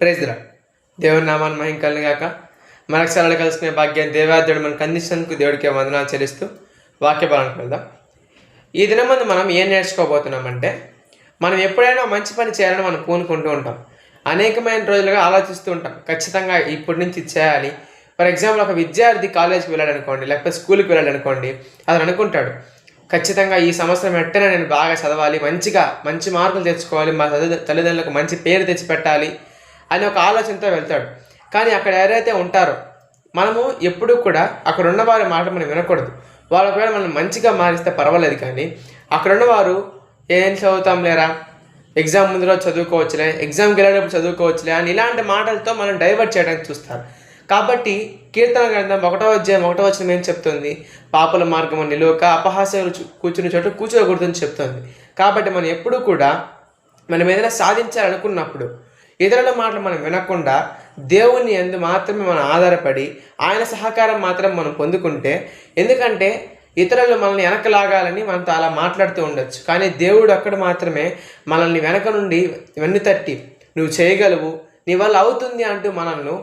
Praise లా దేవుని నామాన్ని మహిమ కలుగును గాక. మనకు సరళ కలుసుకునే భాగ్యాన్ని దేవాదేవుడు మనకు అందించినందుకు దేవుడికి వందనాలు చెల్లిస్తూ వాక్య బలానికి వెళ్దాం. ఈ దినమందు మనం ఏం నేర్చుకోబోతున్నామంటే, మనం ఎప్పుడైనా మంచి పని చేయాలని మనం పూనుకుంటూ ఉంటాం. అనేకమైన రోజులుగా ఆలోచిస్తూ ఉంటాం, ఖచ్చితంగా ఇప్పటి నుంచి ఇది చేయాలి. ఫర్ ఎగ్జాంపుల్, ఒక విద్యార్థి కాలేజీకి వెళ్ళాడు అనుకోండి, లేకపోతే స్కూల్కి వెళ్ళాడు అనుకోండి, అతను అనుకుంటాడు, ఖచ్చితంగా ఈ సంవత్సరం ఎట్టనే నేను బాగా చదవాలి, మంచి మార్కులు తెచ్చుకోవాలి, మా తల్లిదండ్రులకు మంచి పేరు తెచ్చిపెట్టాలి అని ఒక ఆలోచనతో వెళ్తాడు. కానీ అక్కడ ఎవరైతే ఉంటారో, మనము ఎప్పుడూ కూడా అక్కడ ఉన్నవారి మాట మనం వినకూడదు. వాళ్ళు ఒకవేళ మనం మంచిగా మారిస్తే పర్వాలేదు, కానీ అక్కడ ఉన్నవారు ఏం చదువుతాం లేరా, ఎగ్జామ్ ముందు రోజు చదువుకోవచ్చులే, ఎగ్జామ్కి వెళ్ళేటప్పుడు చదువుకోవచ్చులే అని ఇలాంటి మాటలతో మనం డైవర్ట్ చేయడానికి చూస్తారు. కాబట్టి కీర్తన గ్రంథం 1వ అధ్యాయం 1వ వచనం ఏం చెప్తుంది? పాపుల మార్గము నిలువక అపహాస్యాలు కూర్చుని చోట కూర్చోకూడదని చెప్తుంది. కాబట్టి మనం ఎప్పుడూ కూడా మనం ఏదైనా సాధించాలనుకున్నప్పుడు ఇతరుల మాటలు మనం వినకుండా దేవుని యందు మాత్రమే మనం ఆధారపడి ఆయన సహకారం మాత్రం మనం పొందుకుంటే, ఎందుకంటే ఇతరులు మనల్ని వెనకలాగాలని మనతో అలా మాట్లాడుతూ ఉండొచ్చు, కానీ దేవుడు అక్కడ మాత్రమే మనల్ని వెనక నుండి వెన్ను తట్టి నువ్వు చేయగలవు, నీ వల్ల అవుతుంది అంటూ మనల్ని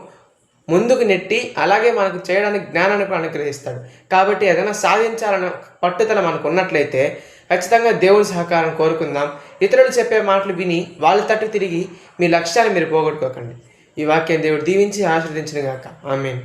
ముందుకు నెట్టి అలాగే మనకు చేయడానికి జ్ఞానాన్ని కూడా అనుగ్రహిస్తాడు. కాబట్టి ఏదైనా సాధించాలన్న పట్టుదల మనకు ఉన్నట్లయితే ఖచ్చితంగా దేవుని సహకారం కోరుకుందాం. ఇతరులు చెప్పే మాటలు విని వాళ్ళ తట్టు తిరిగి మీ లక్ష్యాన్ని మీరు పోగొట్టుకోకండి. ఈ వాక్యం దేవుడు దీవించి ఆశీర్వదించును గాక. ఆమేన్.